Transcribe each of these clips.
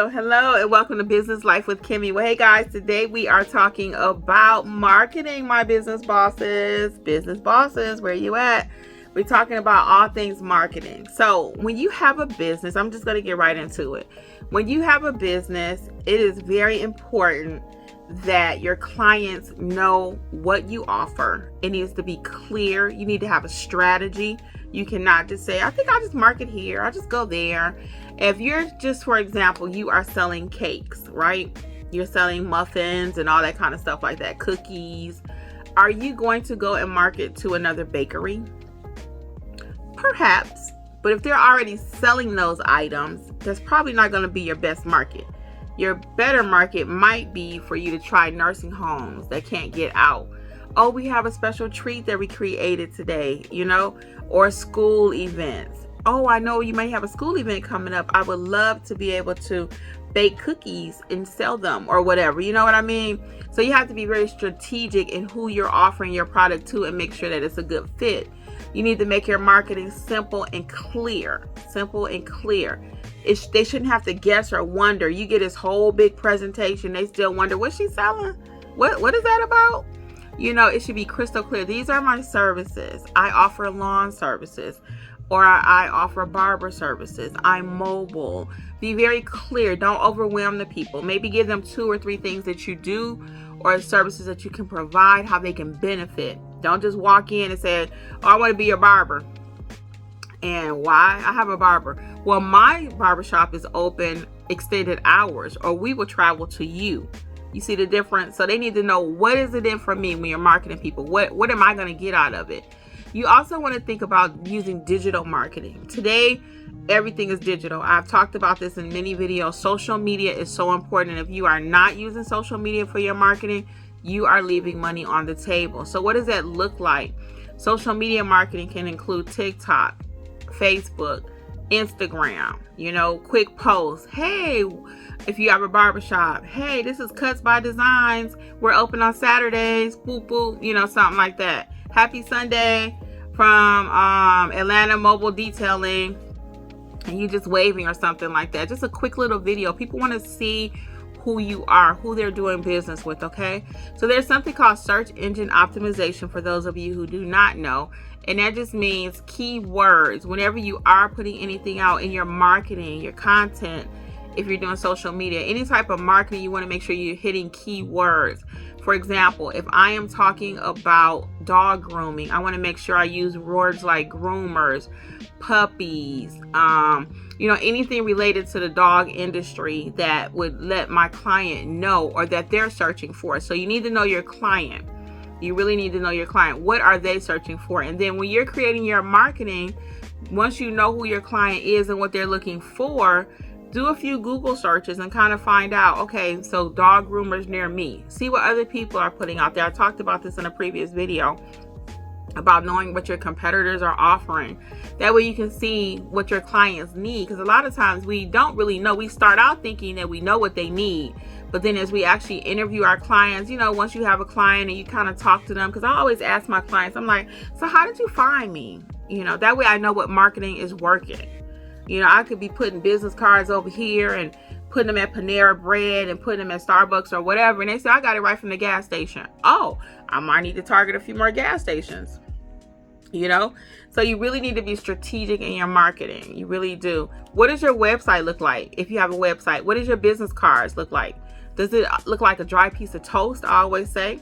Hello, and welcome to Business Life with Kimmi. Well, hey guys, today we are talking about marketing, my business bosses. Business bosses, where you at? We're talking about all things marketing. So when you have a business, I'm just going to get right into it. When you have a business, it is very important that your clients know what you offer. It needs to be clear. You need to have a strategy. You cannot just say, I think I'll just market here. I'll just go there. If you're just, for example, you are selling cakes, right? You're selling muffins and all that kind of stuff like that, cookies. Are you going to go and market to another bakery? Perhaps. But if they're already selling those items, that's probably not going to be your best market. Your better market might be for you to try nursing homes that can't get out. Oh, we have a special treat that we created today, or school events. Oh, I know you may have a school event coming up. I would love to be able to bake cookies and sell them or whatever. You know what I mean? So you have to be very strategic in who you're offering your product to and make sure that it's a good fit. You need to make your marketing simple and clear. Simple and clear. They shouldn't have to guess or wonder. You get this whole big presentation. They still wonder, what's she selling? What is that about? It should be crystal clear. These are my services. I offer lawn services, or I offer barber services. I'm mobile. Be very clear. Don't overwhelm the people. Maybe give them 2 or 3 things that you do or services that you can provide, how they can benefit. Don't just walk in and say, oh, I want to be your barber. And why? I have a barber. Well, my barbershop is open extended hours, or we will travel to you. You see the difference? So they need to know, what is it in for me when you're marketing people? What am I going to get out of it? You also want to think about using digital marketing. Today, everything is digital. I've talked about this in many videos. Social media is so important. If you are not using social media for your marketing, you are leaving money on the table. So what does that look like? Social media marketing can include TikTok, Facebook, Instagram, quick posts. Hey, if you have a barbershop, hey, this is Cuts by Designs. We're open on Saturdays. Boop, boop, something like that. Happy Sunday from Atlanta Mobile Detailing. And you just waving or something like that. Just a quick little video. People want to see who you are, who they're doing business with, okay? So there's something called search engine optimization for those of you who do not know. And that just means keywords. Whenever you are putting anything out in your marketing, your content, if you're doing social media, any type of marketing, you want to make sure you're hitting keywords. For example, if I am talking about dog grooming, I want to make sure I use words like groomers, puppies, anything related to the dog industry that would let my client know or that they're searching for. So you need to know your client. You really need to know your client. What are they searching for? And then when you're creating your marketing, once you know who your client is and what they're looking for, do a few Google searches and kind of find out, okay, so dog groomers near me. See what other people are putting out there. I talked about this in a previous video about knowing what your competitors are offering. That way you can see what your clients need. Because a lot of times we don't really know. We start out thinking that we know what they need. But then as we actually interview our clients, once you have a client and you kind of talk to them, because I always ask my clients, I'm like, so how did you find me? That way I know what marketing is working. I could be putting business cards over here and putting them at Panera Bread and putting them at Starbucks or whatever. And they say, I got it right from the gas station. Oh, I might need to target a few more gas stations. So you really need to be strategic in your marketing. You really do. What does your website look like? If you have a website, what does your business cards look like? Does it look like a dry piece of toast, I always say?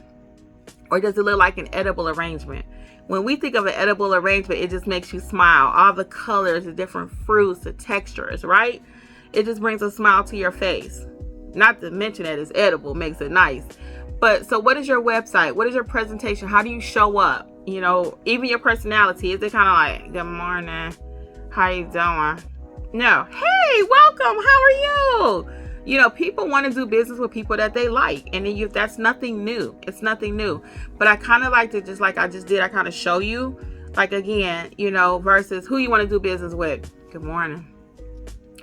Or does it look like an edible arrangement? When we think of an edible arrangement, it just makes you smile. All the colors, the different fruits, the textures, right? It just brings a smile to your face. Not to mention that it's edible, makes it nice. But so what is your website? What is your presentation? How do you show up? Even your personality. Is it kind of like, good morning, how you doing? No, hey, welcome, how are you? People want to do business with people that they like. And then that's nothing new. It's nothing new. But I kind of like to, just like I just did, I kind of show you, like again, versus who you want to do business with. Good morning.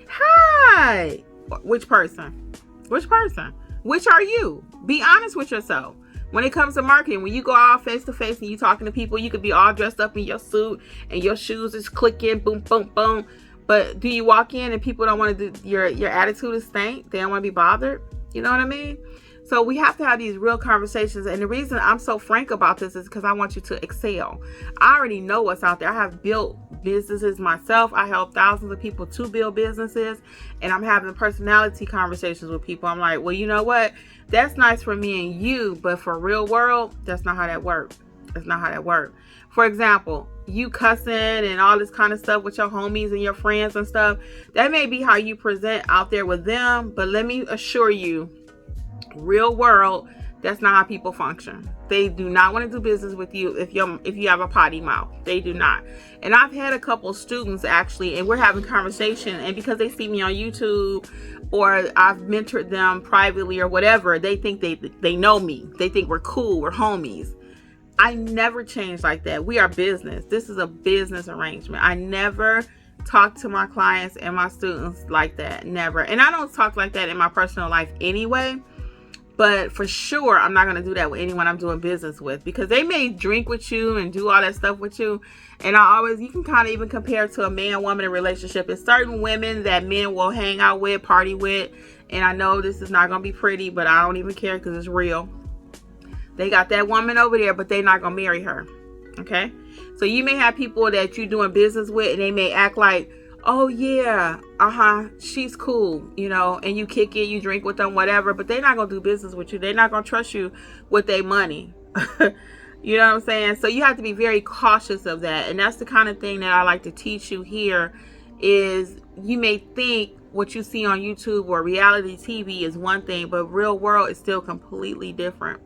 Hi. Which person? Which person? Which are you? Be honest with yourself. When it comes to marketing, when you go out face to face and you talking to people, you could be all dressed up in your suit and your shoes is clicking, boom, boom, boom. But do you walk in and people don't want to do, your attitude is stank? They don't want to be bothered? You know what I mean? So we have to have these real conversations. And the reason I'm so frank about this is because I want you to excel. I already know what's out there. I have built businesses myself. I help thousands of people to build businesses. And I'm having personality conversations with people. I'm like, well, you know what? That's nice for me and you. But for real world, that's not how that works. That's not how that works. For example, you cussing and all this kind of stuff with your homies and your friends and stuff. That may be how you present out there with them. But let me assure you, real world, that's not how people function. They do not want to do business with you if you have a potty mouth. They do not. And I've had a couple students actually, and we're having conversation, and because they see me on YouTube or I've mentored them privately or whatever, they think they know me. They think we're cool, we're homies. I never change like that. We are business. This is a business arrangement. I never talk to my clients and my students like that. Never. And I don't talk like that in my personal life anyway. But for sure, I'm not going to do that with anyone I'm doing business with, because they may drink with you and do all that stuff with you. And you can kind of even compare to a man-woman relationship. It's certain women that men will hang out with, party with. And I know this is not going to be pretty, but I don't even care because it's real. They got that woman over there, but they're not going to marry her. Okay? So you may have people that you're doing business with, and they may act like, oh yeah, she's cool, and you kick it, you drink with them, whatever, but they're not going to do business with you. They're not going to trust you with their money. You know what I'm saying? So you have to be very cautious of that. And that's the kind of thing that I like to teach you here is you may think what you see on YouTube or reality TV is one thing, but real world is still completely different.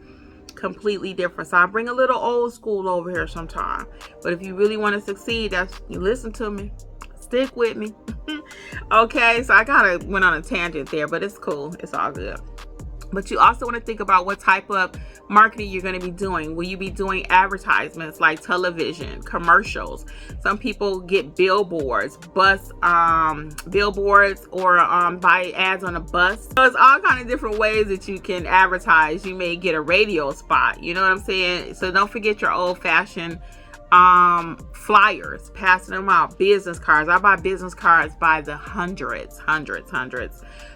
Completely different. So I bring a little old school over here sometime. But if you really want to succeed, you listen to me. Stick with me. Okay, so I kind of went on a tangent there, but it's cool. It's all good. But you also want to think about what type of marketing you're going to be doing. Will you be doing advertisements like television, commercials? Some people get billboards, billboards, or buy ads on a bus. So it's all kind of different ways that you can advertise. You may get a radio spot. You know what I'm saying? So don't forget your old-fashioned flyers, passing them out, business cards. I buy business cards by the hundreds.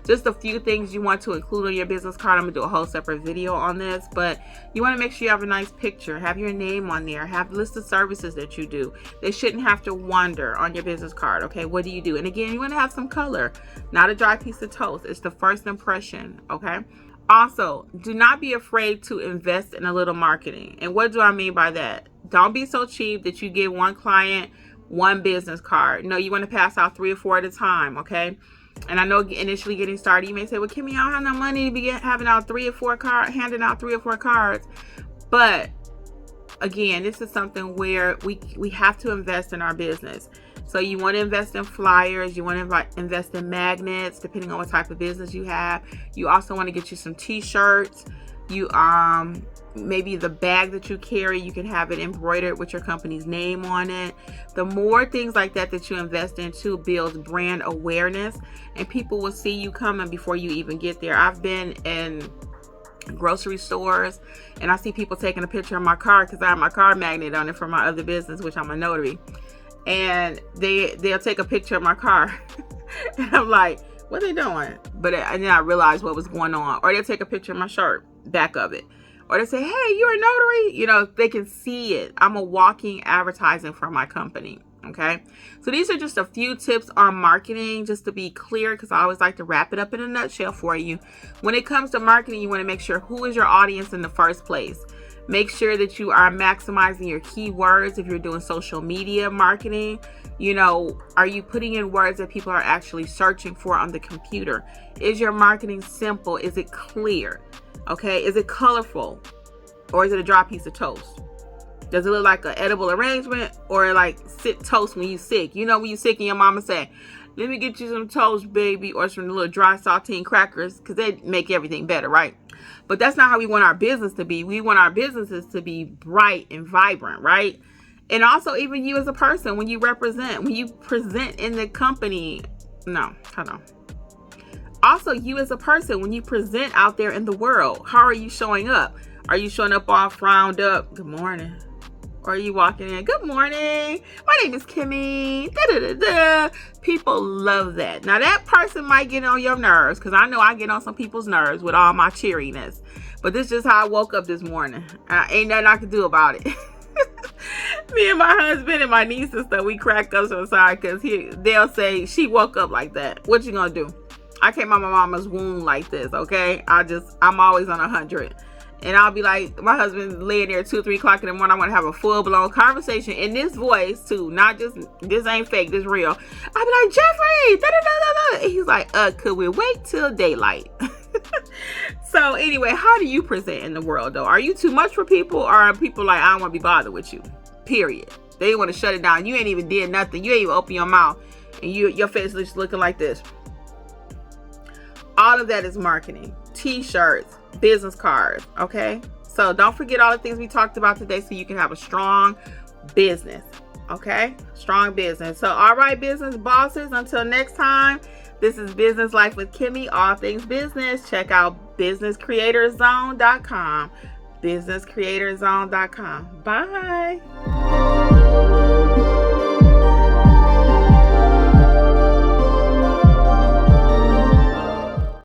Just a few things you want to include on your business card. I'm gonna do a whole separate video on this, but you want to make sure you have a nice picture, have your name on there, have a list of services that you do. They shouldn't have to wonder on your business card. Okay, what do you do? And again, you want to have some color, not a dry piece of toast. It's the first impression. Okay. Also, do not be afraid to invest in a little marketing. And what do I mean by that? Don't be so cheap that you give one client one business card. No, you want to pass out 3 or 4 at a time, okay? And I know initially getting started, you may say, well, Kimmi, I don't have no money to be handing out 3 or 4 cards. But again, this is something where we have to invest in our business. So you want to invest in flyers. You want to invest in magnets, depending on what type of business you have. You also want to get you some t-shirts. You maybe the bag that you carry, you can have it embroidered with your company's name on it. The more things like that you invest into builds brand awareness, and people will see you coming before you even get there. I've been in grocery stores and I see people taking a picture of my card because I have my card magnet on it for my other business, which I'm a notary. And they'll take a picture of my car and I'm like, what are they doing? And then I realized what was going on. Or they'll take a picture of my shirt, back of it. Or they say, hey, you're a notary. They can see it. I'm a walking advertising for my company. Okay. So these are just a few tips on marketing, just to be clear, because I always like to wrap it up in a nutshell for you. When it comes to marketing, you want to make sure who is your audience in the first place. Make sure that you are maximizing your keywords. If you're doing social media marketing, are you putting in words that people are actually searching for on the computer? Is your marketing simple? Is it clear? Okay. Is it colorful? Or is it a dry piece of toast? Does it look like an edible arrangement, or like sit toast when you sick? When you sick and your mama say, let me get you some toast, baby, or some little dry saltine crackers, because they make everything better, right? But that's not how we want our business to be. We want our businesses to be bright and vibrant, right? And also even you as a person, when you present in the company, Also, you as a person, when you present out there in the world, how are you showing up? Are you showing up all frowned up? Good morning. Or you walking in, good morning, my name is Kimmi. Da, da, da, da. People love that. Now that person might get on your nerves, because I know I get on some people's nerves with all my cheeriness. But this is just how I woke up this morning. Ain't nothing I can do about it. Me and my husband and my niece and stuff, we crack up sometimes because they'll say, she woke up like that. What you gonna do? I came out my mama's womb like this, okay? I'm always on 100. And I'll be like, my husband laying there 2 or 3 o'clock in the morning. I want to have a full-blown conversation in this voice too. Not just, this ain't fake, this real. I'll be like, Jeffrey, da da da da da. And he's like, could we wait till daylight? So anyway, how do you present in the world though? Are you too much for people, or are people like, I don't want to be bothered with you? Period. They want to shut it down. You ain't even did nothing. You ain't even open your mouth, and your face is looking like this. All of that is marketing. T-shirts, business cards, okay? So don't forget all the things we talked about today so you can have a strong business, okay? Strong business. So all right, business bosses, until next time, this is Business Life with Kimmi, all things business. Check out businesscreatorzone.com. businesscreatorzone.com. Bye.